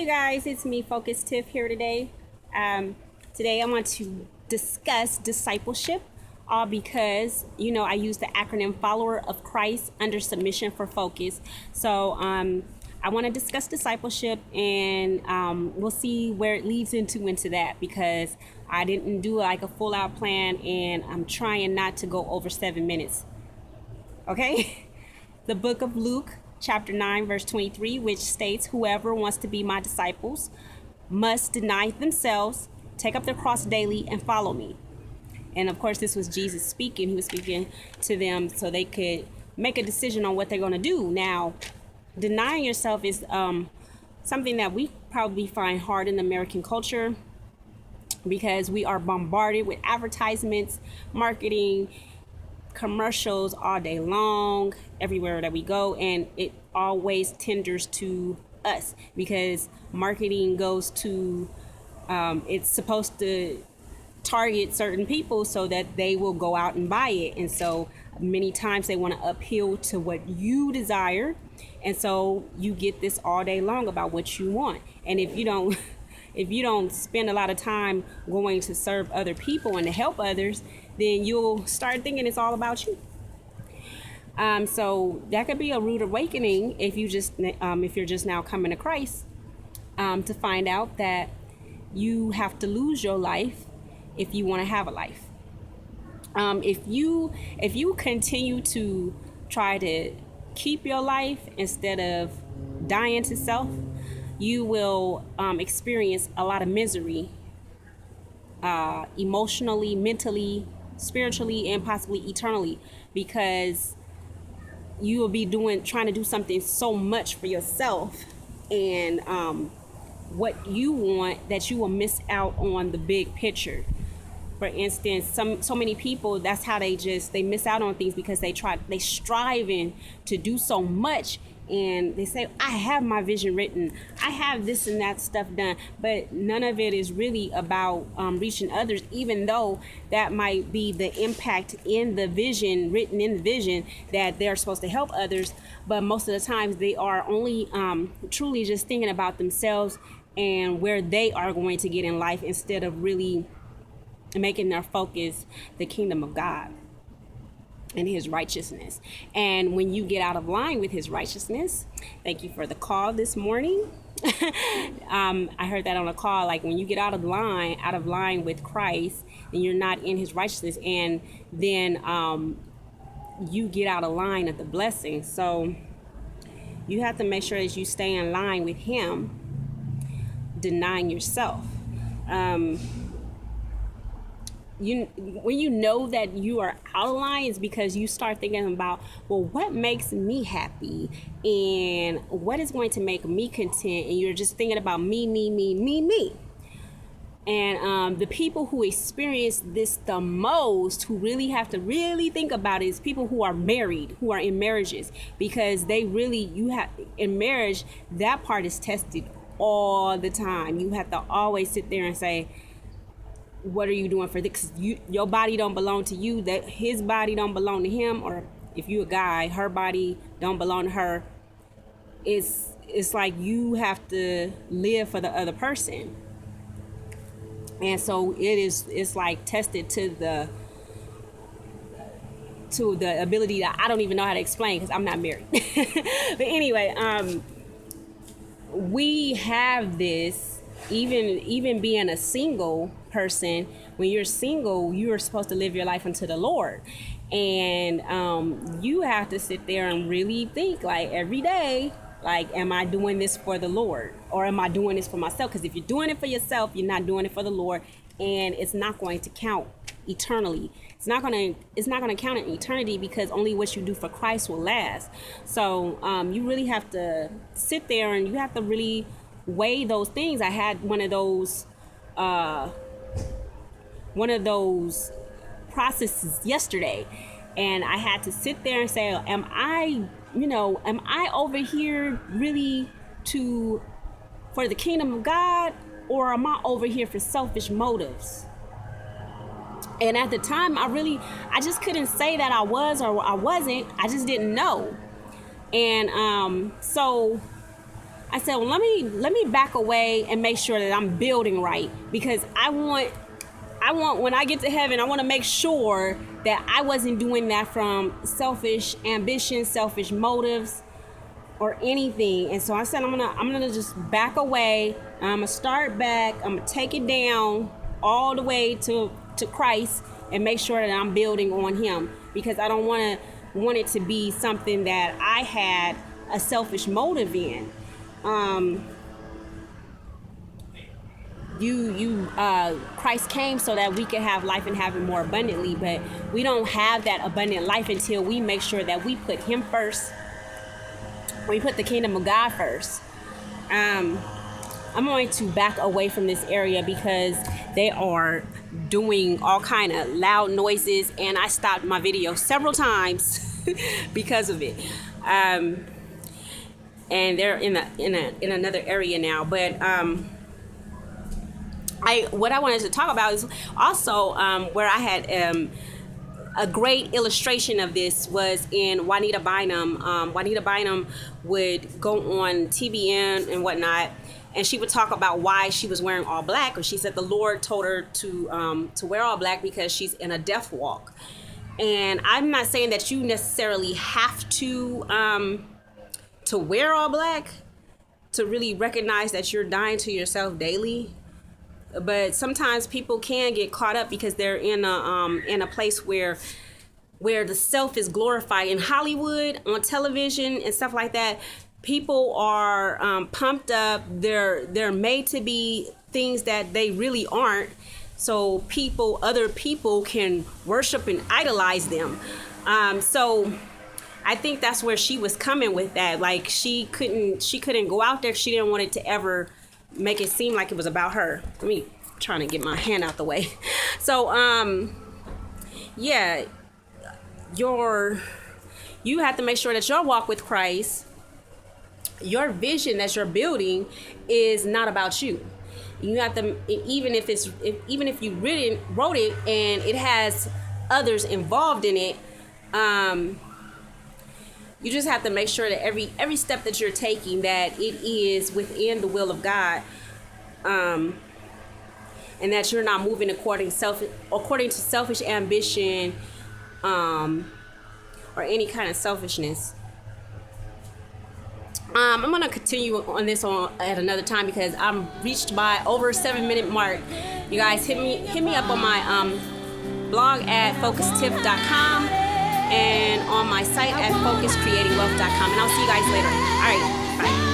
you guys, it's me, Focus Tiff, here today. Today I want to discuss discipleship, all because, I use the acronym Follower of Christ under submission for focus. So I want to discuss discipleship, and we'll see where it leads into that, because I didn't do like a full out plan, and I'm trying not to go over 7 minutes. Okay? The book of Luke, chapter 9, verse 23, which states, "Whoever wants to be my disciples must deny themselves, take up their cross daily, and follow me." And of course, this was Jesus speaking. He was speaking to them so they could make a decision on what they're going to do. Now, denying yourself is something that we probably find hard in American culture, because we are bombarded with advertisements, marketing, commercials all day long, everywhere that we go, and it always tenders to us, because marketing goes to it's supposed to target certain people so that they will go out and buy it. And so many times they want to appeal to what you desire, and so you get this all day long about what you want. And if you don't spend a lot of time going to serve other people and to help others, then you'll start thinking it's all about you. So that could be a rude awakening if you're just now coming to Christ, to find out that you have to lose your life if you want to have a life. If you continue to try to keep your life instead of dying to self, you will experience a lot of misery, emotionally, mentally, spiritually, and possibly eternally, because you will be trying to do something so much for yourself and what you want, that you will miss out on the big picture. For instance, so many people, that's how they miss out on things, because they striving to do so much, and they say, I have my vision written, I have this and that stuff done, but none of it is really about reaching others, even though that might be the impact in the vision, written in the vision, that they're supposed to help others. But most of the times they are only truly just thinking about themselves and where they are going to get in life, instead of really making their focus the kingdom of God and his righteousness. And when you get out of line with his righteousness, thank you for the call this morning. I heard that on a call, like when you get out of line with Christ, then you're not in his righteousness, and then you get out of line of the blessing. So you have to make sure that you stay in line with him, denying yourself. When you know that you are out of line, is because you start thinking about, well, what makes me happy and what is going to make me content, and you're just thinking about me. And the people who experience this the most, who really have to really think about it, is people who are married, who are in marriages, because in marriage, that part is tested all the time. You have to always sit there and say, what are you doing for this? Your body don't belong to you, that his body don't belong to him, or if you're a guy, her body don't belong to her. It's like you have to live for the other person. And so it's like tested to the ability that I don't even know how to explain, because I'm not married. But anyway, we have this, even being a single person. When you're single, you are supposed to live your life unto the Lord, and you have to sit there and really think, like, every day, like, am I doing this for the Lord, or am I doing this for myself? Because if you're doing it for yourself, you're not doing it for the Lord, and it's not going to count eternally. It's not going to count in eternity, because only what you do for Christ will last. So you really have to sit there and you have to really weigh those things. I had one of those processes yesterday, and I had to sit there and say, am I over here really for the kingdom of God, or am I over here for selfish motives? And at the time, I just couldn't say that I was or I wasn't. I just didn't know. And so I said, well, let me back away and make sure that I'm building right, because I want when I get to heaven, I want to make sure that I wasn't doing that from selfish ambition, selfish motives, or anything. And so I said, I'm gonna just back away. I'm gonna start back. I'm gonna take it down all the way to Christ and make sure that I'm building on Him, because I don't want it to be something that I had a selfish motive in. Christ came so that we could have life and have it more abundantly, but we don't have that abundant life until we make sure that we put Him first. We put the kingdom of God first. I'm going to back away from this area because they are doing all kind of loud noises, and I stopped my video several times because of it. And they're in another area now, but what I wanted to talk about is also where I had a great illustration of this was in Juanita Bynum. Juanita Bynum would go on TBN and whatnot, and she would talk about why she was wearing all black. Or she said the Lord told her to wear all black because she's in a death walk. And I'm not saying that you necessarily have to wear all black to really recognize that you're dying to yourself daily. But sometimes people can get caught up because they're in a place where the self is glorified. In Hollywood, on television and stuff like that, people are pumped up. They're made to be things that they really aren't. So other people can worship and idolize them. So I think that's where she was coming with that. Like she couldn't go out there. She didn't want it to ever make it seem like it was about her. Let me trying to get my hand out the way. So yeah, you have to make sure that your walk with Christ, your vision that you're building, is not about you. You have to, even if you wrote it and it has others involved in it, you just have to make sure that every step that you're taking, that it is within the will of God, and that you're not moving according to selfish ambition, or any kind of selfishness. I'm gonna continue on this at another time because I'm reached by over a 7-minute mark. You guys hit me up on my blog at vlog15.com and on my site at focuscreatingwealth.com, and I'll see you guys later. All right, bye.